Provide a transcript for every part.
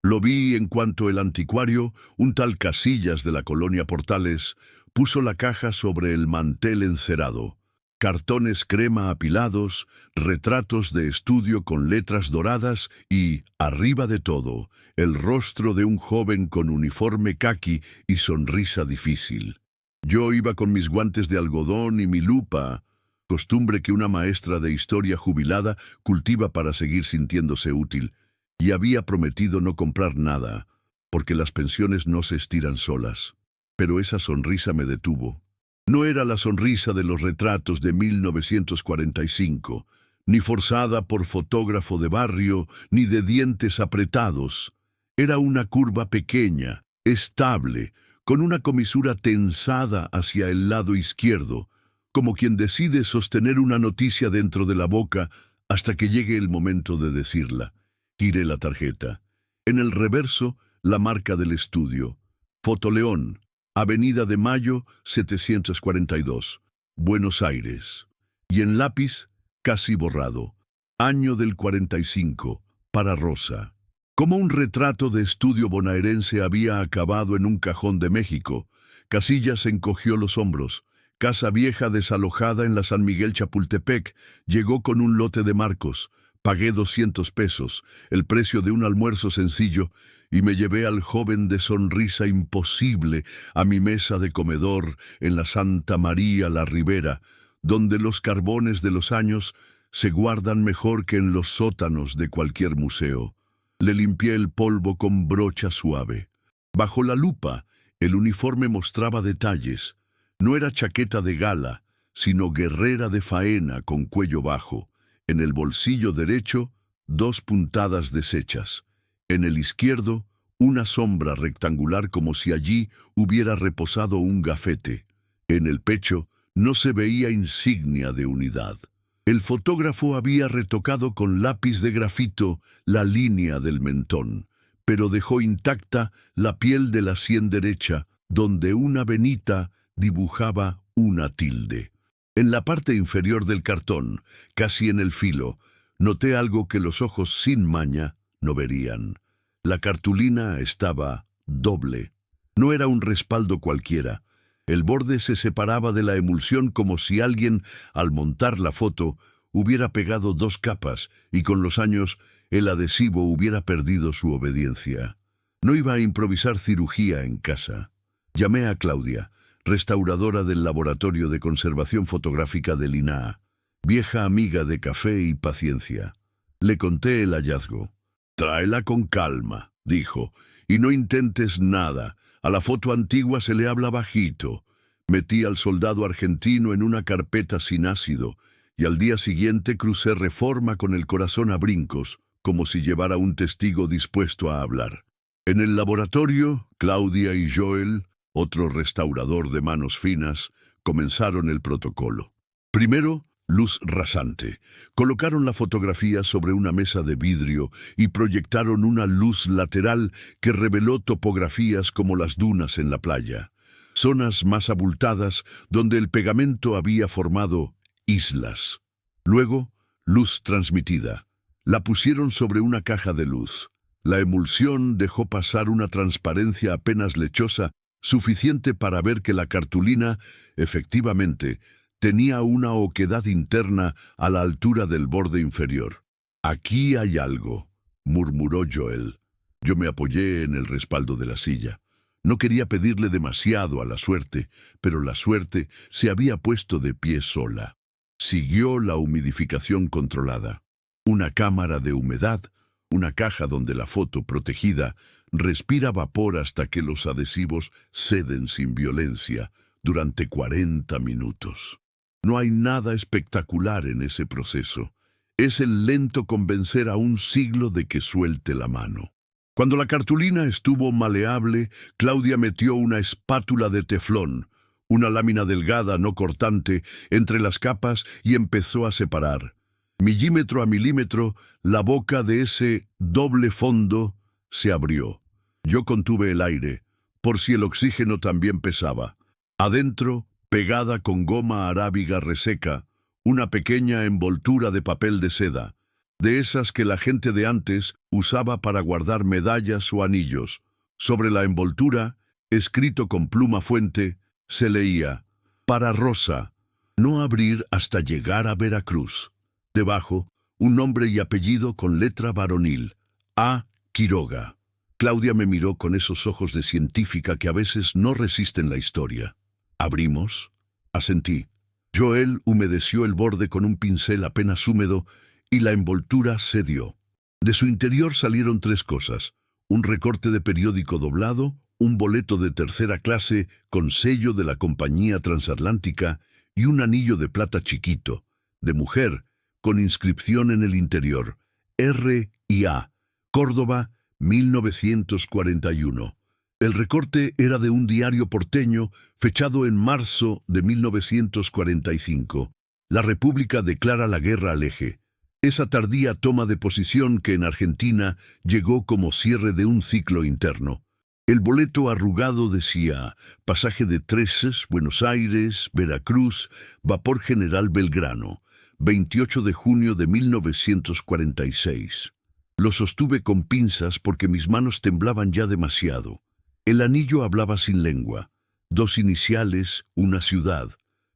Lo vi en cuanto el anticuario, un tal Casillas de la colonia Portales, puso la caja sobre el mantel encerado. Cartones crema apilados, retratos de estudio con letras doradas y, arriba de todo, el rostro de un joven con uniforme caqui y sonrisa difícil. Yo iba con mis guantes de algodón y mi lupa, costumbre que una maestra de historia jubilada cultiva para seguir sintiéndose útil, y había prometido no comprar nada, porque las pensiones no se estiran solas. Pero esa sonrisa me detuvo. No era la sonrisa de los retratos de 1945, ni forzada por fotógrafo de barrio, ni de dientes apretados. Era una curva pequeña, estable, con una comisura tensada hacia el lado izquierdo, como quien decide sostener una noticia dentro de la boca hasta que llegue el momento de decirla. Giré la tarjeta. En el reverso, la marca del estudio. Fotoleón, Avenida de Mayo, 742, Buenos Aires. Y en lápiz, casi borrado. Año del 45, para Rosa. Como un retrato de estudio bonaerense había acabado en un cajón de México, Casillas encogió los hombros. Casa vieja desalojada en la San Miguel Chapultepec, llegó con un lote de marcos. Pagué 200 pesos, el precio de un almuerzo sencillo, y me llevé al joven de sonrisa imposible a mi mesa de comedor en la Santa María la Ribera, donde los carbones de los años se guardan mejor que en los sótanos de cualquier museo. Le limpié el polvo con brocha suave. Bajo la lupa, el uniforme mostraba detalles. No era chaqueta de gala, sino guerrera de faena con cuello bajo. En el bolsillo derecho, 2 puntadas deshechas. En el izquierdo, una sombra rectangular como si allí hubiera reposado un gafete. En el pecho no se veía insignia de unidad. El fotógrafo había retocado con lápiz de grafito la línea del mentón, pero dejó intacta la piel de la sien derecha, donde una venita dibujaba una tilde. En la parte inferior del cartón, casi en el filo, noté algo que los ojos sin maña no verían. La cartulina estaba doble. No era un respaldo cualquiera. El borde se separaba de la emulsión como si alguien, al montar la foto, hubiera pegado 2 capas y con los años el adhesivo hubiera perdido su obediencia. No iba a improvisar cirugía en casa. Llamé a Claudia, restauradora del Laboratorio de Conservación Fotográfica del INAH, vieja amiga de café y paciencia. Le conté el hallazgo. «Tráela con calma», dijo, «y no intentes nada. A la foto antigua se le habla bajito». Metí al soldado argentino en una carpeta sin ácido, y al día siguiente crucé Reforma con el corazón a brincos, como si llevara un testigo dispuesto a hablar. En el laboratorio, Claudia y Joel, otro restaurador de manos finas, comenzaron el protocolo. Primero, luz rasante. Colocaron la fotografía sobre una mesa de vidrio y proyectaron una luz lateral que reveló topografías como las dunas en la playa. Zonas más abultadas donde el pegamento había formado islas. Luego, luz transmitida. La pusieron sobre una caja de luz. La emulsión dejó pasar una transparencia apenas lechosa, suficiente para ver que la cartulina, efectivamente, tenía una oquedad interna a la altura del borde inferior. «Aquí hay algo», murmuró Joel. Yo me apoyé en el respaldo de la silla. No quería pedirle demasiado a la suerte, pero la suerte se había puesto de pie sola. Siguió la humidificación controlada. Una cámara de humedad, una caja donde la foto protegida respira vapor hasta que los adhesivos ceden sin violencia durante 40 minutos. No hay nada espectacular en ese proceso. Es el lento convencer a un siglo de que suelte la mano. Cuando la cartulina estuvo maleable, Claudia metió una espátula de teflón, una lámina delgada no cortante, entre las capas y empezó a separar. Milímetro a milímetro, la boca de ese doble fondo se abrió. Yo contuve el aire, por si el oxígeno también pesaba. Adentro, pegada con goma arábiga reseca, una pequeña envoltura de papel de seda. de esas que la gente de antes usaba para guardar medallas o anillos. Sobre la envoltura, escrito con pluma fuente, se leía: para Rosa, no abrir hasta llegar a Veracruz. Debajo, un nombre y apellido con letra varonil: A. Quiroga. Claudia me miró con esos ojos de científica que a veces no resisten la historia. ¿Abrimos? Asentí. Joel humedeció el borde con un pincel apenas húmedo y la envoltura cedió. De su interior salieron 3 cosas: un recorte de periódico doblado, un boleto de tercera clase con sello de la compañía transatlántica y un anillo de plata chiquito, de mujer, con inscripción en el interior: R y A, Córdoba, 1941. El recorte era de un diario porteño fechado en marzo de 1945. La República declara la guerra al eje. Esa tardía toma de posición que en Argentina llegó como cierre de un ciclo interno. El boleto arrugado decía: pasaje de Treses, Buenos Aires, Veracruz, Vapor General Belgrano, 28 de junio de 1946. Lo sostuve con pinzas porque mis manos temblaban ya demasiado. El anillo hablaba sin lengua. 2 iniciales, una ciudad.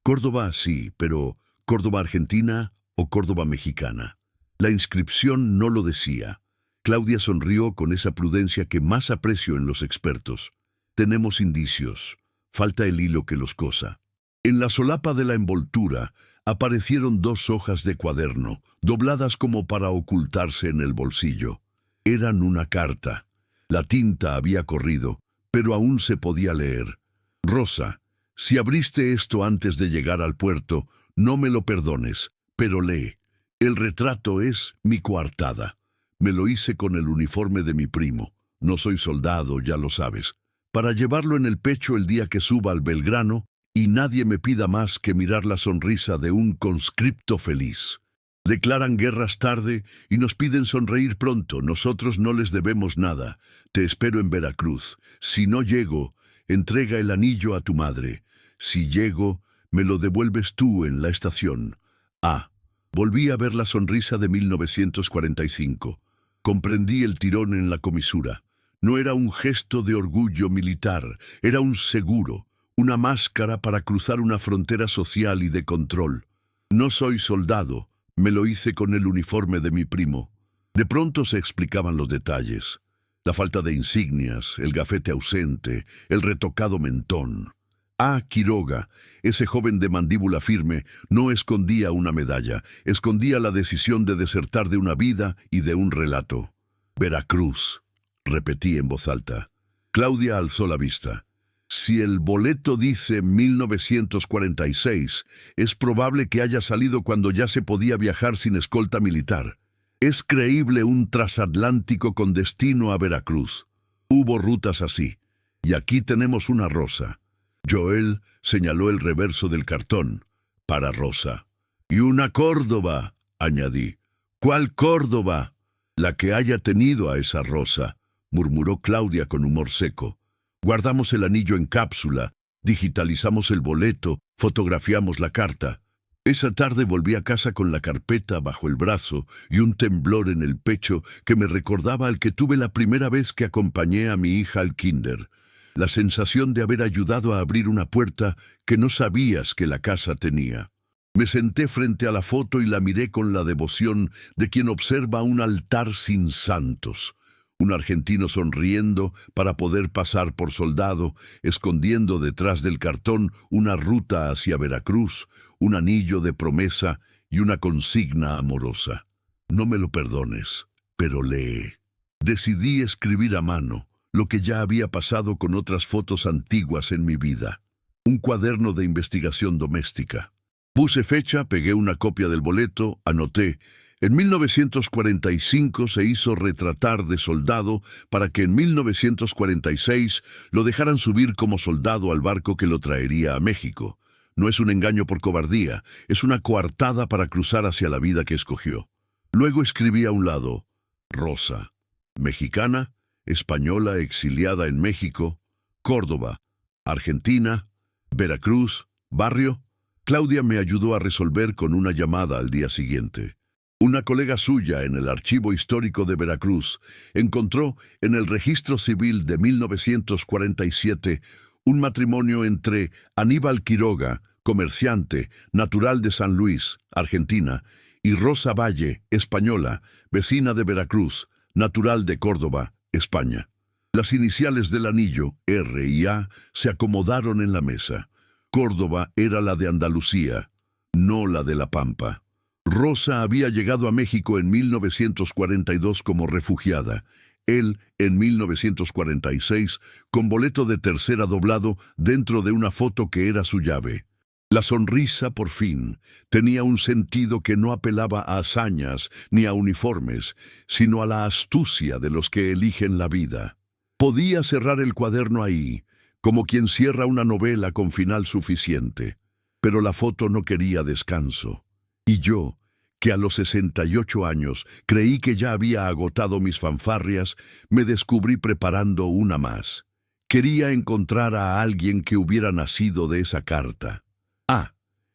Córdoba sí, pero ¿Córdoba Argentina o Córdoba Mexicana? La inscripción no lo decía. Claudia sonrió con esa prudencia que más aprecio en los expertos. Tenemos indicios. Falta el hilo que los cosa. En la solapa de la envoltura aparecieron 2 hojas de cuaderno, dobladas como para ocultarse en el bolsillo. Eran una carta. La tinta había corrido, pero aún se podía leer. Rosa, si abriste esto antes de llegar al puerto, no me lo perdones, pero lee. El retrato es mi coartada. Me lo hice con el uniforme de mi primo. No soy soldado, ya lo sabes. Para llevarlo en el pecho el día que suba al Belgrano, y nadie me pida más que mirar la sonrisa de un conscripto feliz. Declaran guerras tarde y nos piden sonreír pronto. Nosotros no les debemos nada. Te espero en Veracruz. Si no llego, entrega el anillo a tu madre. Si llego, me lo devuelves tú en la estación. Ah, volví a ver la sonrisa de 1945. Comprendí el tirón en la comisura. No era un gesto de orgullo militar, era un seguro, una máscara para cruzar una frontera social y de control. No soy soldado, me lo hice con el uniforme de mi primo. De pronto se explicaban los detalles. La falta de insignias, el gafete ausente, el retocado mentón. A. Quiroga, ese joven de mandíbula firme, no escondía una medalla, escondía la decisión de desertar de una vida y de un relato. Veracruz, repetí en voz alta. Claudia alzó la vista. Si el boleto dice 1946, es probable que haya salido cuando ya se podía viajar sin escolta militar. Es creíble un transatlántico con destino a Veracruz. Hubo rutas así. Y aquí tenemos una Rosa. Joel señaló el reverso del cartón. Para Rosa. Y una Córdoba, añadí. ¿Cuál Córdoba? La que haya tenido a esa Rosa, murmuró Claudia con humor seco. Guardamos el anillo en cápsula, digitalizamos el boleto, fotografiamos la carta. Esa tarde volví a casa con la carpeta bajo el brazo y un temblor en el pecho que me recordaba al que tuve la primera vez que acompañé a mi hija al kinder. La sensación de haber ayudado a abrir una puerta que no sabías que la casa tenía. Me senté frente a la foto y la miré con la devoción de quien observa un altar sin santos. Un argentino sonriendo para poder pasar por soldado, escondiendo detrás del cartón una ruta hacia Veracruz, un anillo de promesa y una consigna amorosa. No me lo perdones, pero lee. Decidí escribir a mano lo que ya había pasado con otras fotos antiguas en mi vida. Un cuaderno de investigación doméstica. Puse fecha, pegué una copia del boleto, anoté. En 1945 se hizo retratar de soldado para que en 1946 lo dejaran subir como soldado al barco que lo traería a México. No es un engaño por cobardía, es una coartada para cruzar hacia la vida que escogió. Luego escribí a un lado: Rosa, mexicana, española exiliada en México, Córdoba, Argentina, Veracruz, barrio. Claudia me ayudó a resolver con una llamada al día siguiente. Una colega suya en el Archivo Histórico de Veracruz encontró en el Registro Civil de 1947 un matrimonio entre Aníbal Quiroga, comerciante, natural de San Luis, Argentina, y Rosa Valle, española, vecina de Veracruz, natural de Córdoba, España. Las iniciales del anillo, R y A, se acomodaron en la mesa. Córdoba era la de Andalucía, no la de La Pampa. Rosa había llegado a México en 1942 como refugiada. Él, en 1946, con boleto de tercera doblado dentro de una foto que era su llave. La sonrisa, por fin, tenía un sentido que no apelaba a hazañas ni a uniformes, sino a la astucia de los que eligen la vida. Podía cerrar el cuaderno ahí, como quien cierra una novela con final suficiente. Pero la foto no quería descanso. Y yo, que a los 68 años creí que ya había agotado mis fanfarrias, me descubrí preparando una más. Quería encontrar a alguien que hubiera nacido de esa carta.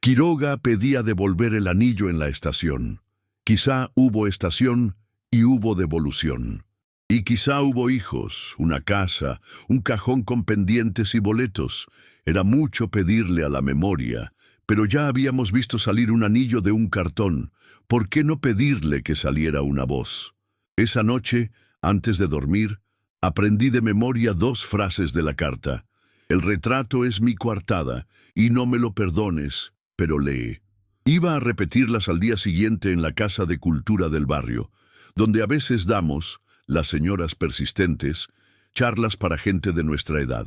Quiroga pedía devolver el anillo en la estación. Quizá hubo estación y hubo devolución. Y quizá hubo hijos, una casa, un cajón con pendientes y boletos. Era mucho pedirle a la memoria, pero ya habíamos visto salir un anillo de un cartón. ¿Por qué no pedirle que saliera una voz? Esa noche, antes de dormir, aprendí de memoria 2 frases de la carta. El retrato es mi coartada, y no me lo perdones, pero lee. Iba a repetirlas al día siguiente en la Casa de Cultura del barrio, donde a veces damos, las señoras persistentes, charlas para gente de nuestra edad.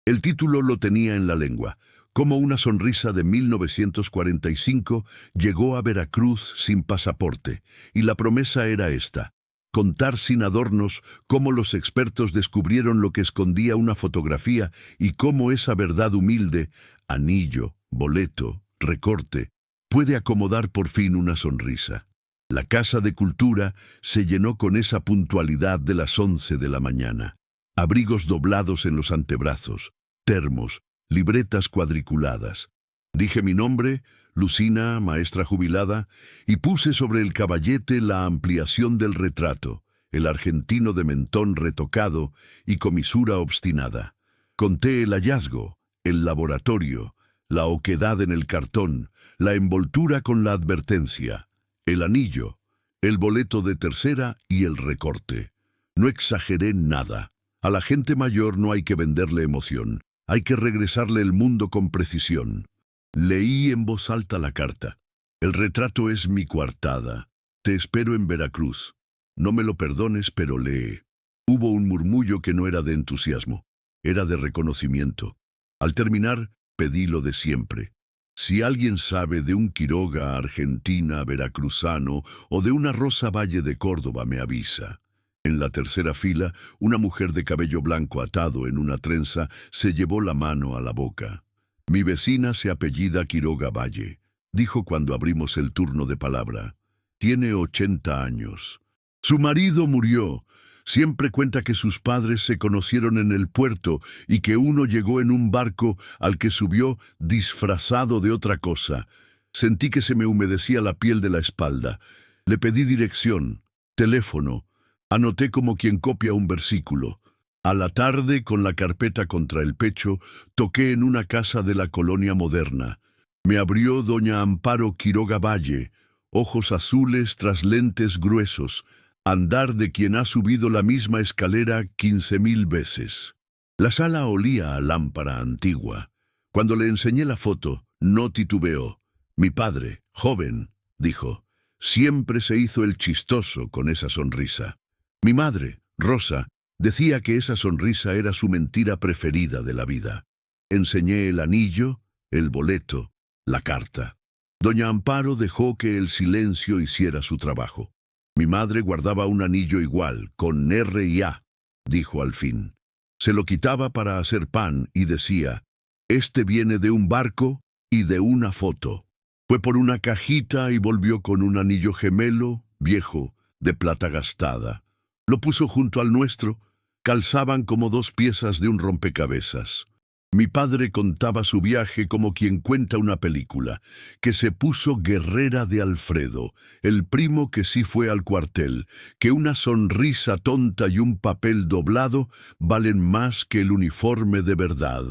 El título lo tenía en la lengua. Cómo una sonrisa de 1945 llegó a Veracruz sin pasaporte, y la promesa era esta: contar sin adornos cómo los expertos descubrieron lo que escondía una fotografía y cómo esa verdad humilde, anillo, boleto, recorte, puede acomodar por fin una sonrisa. La Casa de Cultura se llenó con esa puntualidad de las 11 de la mañana. Abrigos doblados en los antebrazos, termos, libretas cuadriculadas. Dije mi nombre, Lucina, maestra jubilada, y puse sobre el caballete la ampliación del retrato, el argentino de mentón retocado y comisura obstinada. Conté el hallazgo, el laboratorio, la oquedad en el cartón, la envoltura con la advertencia, el anillo, el boleto de tercera y el recorte. No exageré nada. A la gente mayor no hay que venderle emoción, hay que regresarle el mundo con precisión. Leí en voz alta la carta. El retrato es mi coartada. Te espero en Veracruz. No me lo perdones, pero lee. Hubo un murmullo que no era de entusiasmo, era de reconocimiento. Al terminar, pedí lo de siempre. Si alguien sabe de un Quiroga argentina veracruzano o de una Rosa Valle de Córdoba, me avisa. En la tercera fila, una mujer de cabello blanco atado en una trenza se llevó la mano a la boca. Mi vecina se apellida Quiroga Valle, dijo cuando abrimos el turno de palabra. Tiene 80 años. Su marido murió. Siempre cuenta que sus padres se conocieron en el puerto y que uno llegó en un barco al que subió disfrazado de otra cosa. Sentí que se me humedecía la piel de la espalda. Le pedí dirección, teléfono. Anoté como quien copia un versículo. A la tarde, con la carpeta contra el pecho, toqué en una casa de la colonia moderna. Me abrió doña Amparo Quiroga Valle, ojos azules tras lentes gruesos, andar de quien ha subido la misma escalera 15.000 veces. La sala olía a lámpara antigua. Cuando le enseñé la foto, no titubeó. Mi padre, joven, dijo, siempre se hizo el chistoso con esa sonrisa. Mi madre, Rosa, decía que esa sonrisa era su mentira preferida de la vida. Enseñé el anillo, el boleto, la carta. Doña Amparo dejó que el silencio hiciera su trabajo. Mi madre guardaba un anillo igual, con R y A, dijo al fin. Se lo quitaba para hacer pan y decía, este viene de un barco y de una foto. Fue por una cajita y volvió con un anillo gemelo, viejo, de plata gastada. Lo puso junto al nuestro, calzaban como 2 piezas de un rompecabezas. Mi padre contaba su viaje como quien cuenta una película, que se puso guerrera de Alfredo, el primo que sí fue al cuartel, que una sonrisa tonta y un papel doblado valen más que el uniforme de verdad,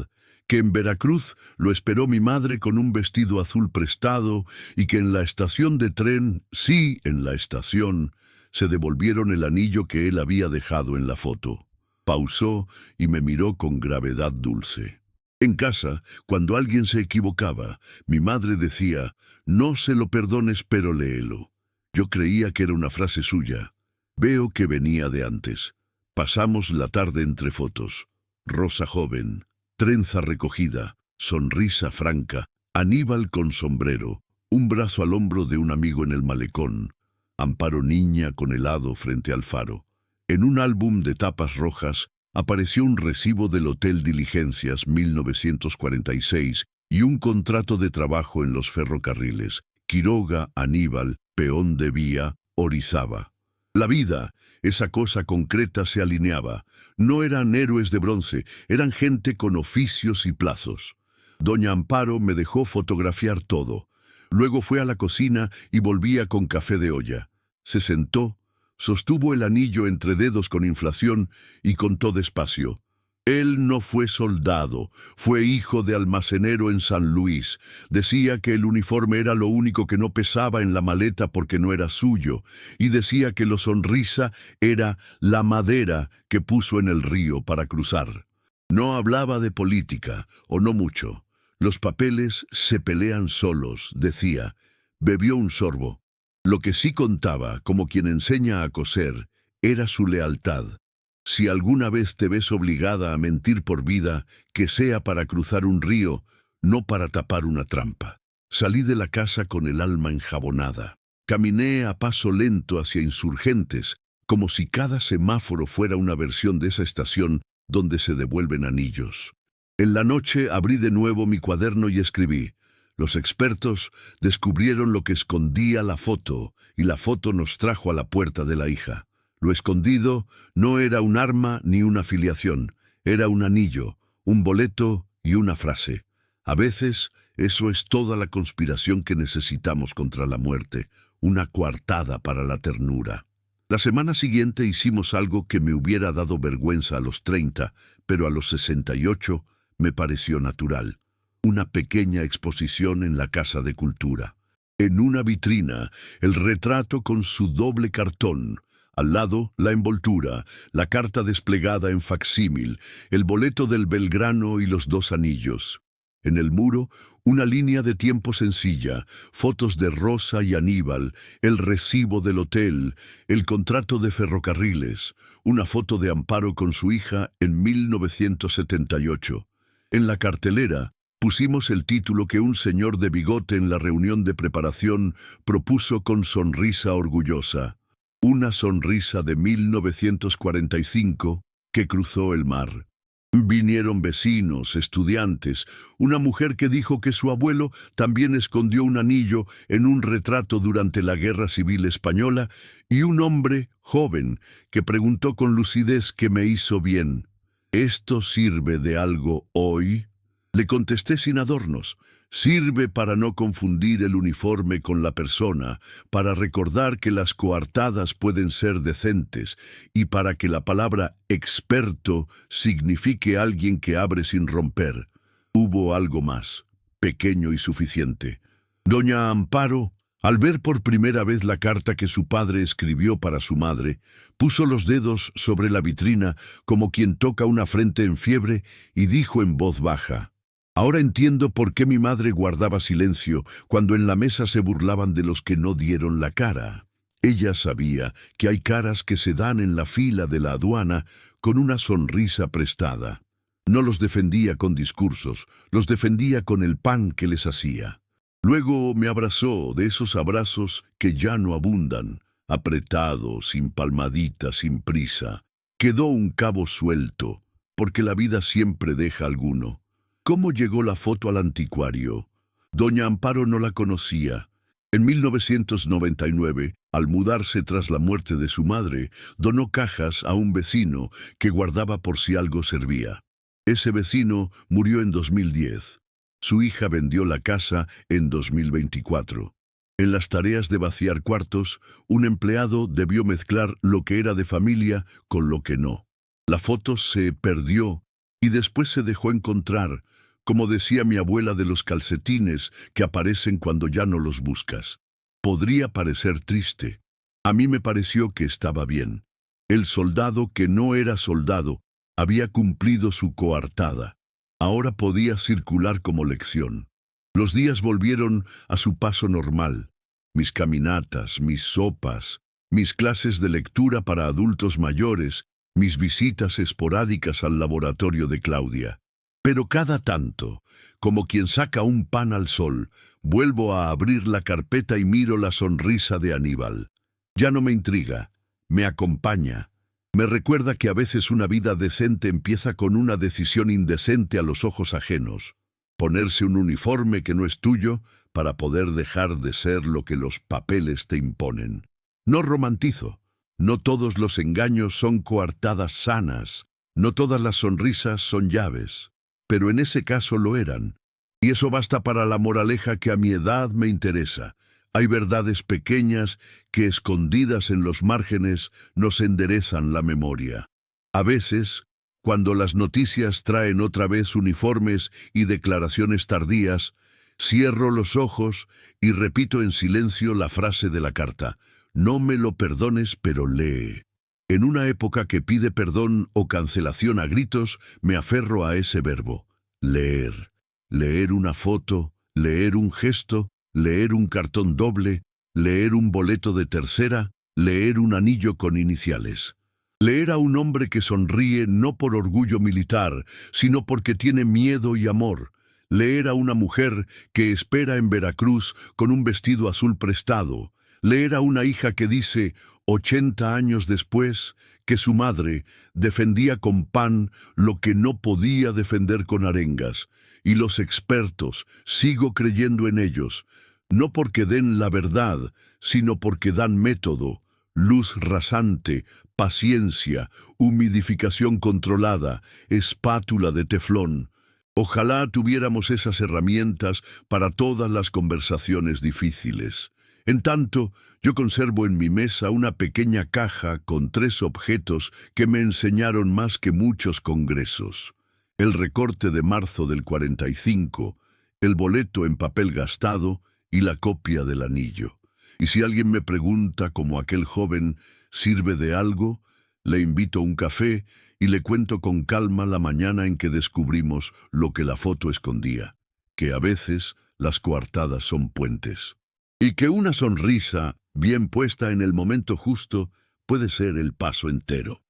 que en Veracruz lo esperó mi madre con un vestido azul prestado y que en la estación de tren, sí, en la estación, se devolvieron el anillo que él había dejado en la foto. Pausó y me miró con gravedad dulce. En casa, cuando alguien se equivocaba, mi madre decía, no se lo perdones, pero léelo. Yo creía que era una frase suya. Veo que venía de antes. Pasamos la tarde entre fotos. Rosa joven, trenza recogida, sonrisa franca, Aníbal con sombrero, un brazo al hombro de un amigo en el malecón, Amparo niña con helado frente al faro. En un álbum de tapas rojas, apareció un recibo del Hotel Diligencias 1946 y un contrato de trabajo en los ferrocarriles, Quiroga, Aníbal, peón de vía, Orizaba. La vida, esa cosa concreta, se alineaba. No eran héroes de bronce, eran gente con oficios y plazos. Doña Amparo me dejó fotografiar todo. Luego fue a la cocina y volvía con café de olla. Se sentó, sostuvo el anillo entre dedos con inflación y contó despacio. Él no fue soldado, fue hijo de almacenero en San Luis. Decía que el uniforme era lo único que no pesaba en la maleta porque no era suyo, y decía que lo sonrisa era la madera que puso en el río para cruzar. No hablaba de política, o no mucho. Los papeles se pelean solos, decía. Bebió un sorbo. Lo que sí contaba, como quien enseña a coser, era su lealtad. Si alguna vez te ves obligada a mentir por vida, que sea para cruzar un río, no para tapar una trampa. Salí de la casa con el alma enjabonada. Caminé a paso lento hacia Insurgentes, como si cada semáforo fuera una versión de esa estación donde se devuelven anillos. En la noche abrí de nuevo mi cuaderno y escribí. Los expertos descubrieron lo que escondía la foto, y la foto nos trajo a la puerta de la hija. Lo escondido no era un arma ni una filiación, era un anillo, un boleto y una frase. A veces, eso es toda la conspiración que necesitamos contra la muerte, una coartada para la ternura. La semana siguiente hicimos algo que me hubiera dado vergüenza a los 30, pero a los 68 me pareció natural. Una pequeña exposición en la Casa de Cultura. En una vitrina, el retrato con su doble cartón. Al lado, la envoltura, la carta desplegada en facsímil, el boleto del Belgrano y los 2 anillos. En el muro, una línea de tiempo sencilla, fotos de Rosa y Aníbal, el recibo del hotel, el contrato de ferrocarriles, una foto de Amparo con su hija en 1978. En la cartelera, pusimos el título que un señor de bigote en la reunión de preparación propuso con sonrisa orgullosa. Una sonrisa de 1945 que cruzó el mar. Vinieron vecinos, estudiantes, una mujer que dijo que su abuelo también escondió un anillo en un retrato durante la Guerra Civil Española y un hombre joven que preguntó con lucidez qué me hizo bien. ¿Esto sirve de algo hoy? Le contesté sin adornos. Sirve para no confundir el uniforme con la persona, para recordar que las coartadas pueden ser decentes y para que la palabra experto signifique alguien que abre sin romper. Hubo algo más, pequeño y suficiente. Doña Amparo, al ver por primera vez la carta que su padre escribió para su madre, puso los dedos sobre la vitrina como quien toca una frente en fiebre y dijo en voz baja: Ahora entiendo por qué mi madre guardaba silencio cuando en la mesa se burlaban de los que no dieron la cara. Ella sabía que hay caras que se dan en la fila de la aduana con una sonrisa prestada. No los defendía con discursos, los defendía con el pan que les hacía. Luego me abrazó de esos abrazos que ya no abundan, apretado, sin palmadita, sin prisa. Quedó un cabo suelto, porque la vida siempre deja alguno. ¿Cómo llegó la foto al anticuario? Doña Amparo no la conocía. En 1999, al mudarse tras la muerte de su madre, donó cajas a un vecino que guardaba por si algo servía. Ese vecino murió en 2010. Su hija vendió la casa en 2024. En las tareas de vaciar cuartos, un empleado debió mezclar lo que era de familia con lo que no. La foto se perdió y después se dejó encontrar, como decía mi abuela de los calcetines que aparecen cuando ya no los buscas. Podría parecer triste. A mí me pareció que estaba bien. El soldado que no era soldado había cumplido su coartada. Ahora podía circular como lección. Los días volvieron a su paso normal. Mis caminatas, mis sopas, mis clases de lectura para adultos mayores, mis visitas esporádicas al laboratorio de Claudia. Pero cada tanto, como quien saca un pan al sol, vuelvo a abrir la carpeta y miro la sonrisa de Aníbal. Ya no me intriga, me acompaña. Me recuerda que a veces una vida decente empieza con una decisión indecente a los ojos ajenos. Ponerse un uniforme que no es tuyo para poder dejar de ser lo que los papeles te imponen. No romantizo. No todos los engaños son coartadas sanas. No todas las sonrisas son llaves. Pero en ese caso lo eran. Y eso basta para la moraleja que a mi edad me interesa. Hay verdades pequeñas que, escondidas en los márgenes, nos enderezan la memoria. A veces, cuando las noticias traen otra vez uniformes y declaraciones tardías, cierro los ojos y repito en silencio la frase de la carta: no me lo perdones, pero lee. En una época que pide perdón o cancelación a gritos, me aferro a ese verbo: leer. Leer una foto, leer un gesto, leer un cartón doble, leer un boleto de tercera, leer un anillo con iniciales. Leer a un hombre que sonríe no por orgullo militar, sino porque tiene miedo y amor. Leer a una mujer que espera en Veracruz con un vestido azul prestado. Leer a una hija que dice, 80 años después, que su madre defendía con pan lo que no podía defender con arengas. Y los expertos, sigo creyendo en ellos, no porque den la verdad, sino porque dan método, luz rasante, paciencia, humidificación controlada, espátula de teflón. Ojalá tuviéramos esas herramientas para todas las conversaciones difíciles. En tanto, yo conservo en mi mesa una pequeña caja con 3 objetos que me enseñaron más que muchos congresos. El recorte de marzo del 45, el boleto en papel gastado y la copia del anillo. Y si alguien me pregunta, como aquel joven, ¿sirve de algo?, le invito a un café y le cuento con calma la mañana en que descubrimos lo que la foto escondía, que a veces las coartadas son puentes. Y que una sonrisa, bien puesta en el momento justo, puede ser el paso entero.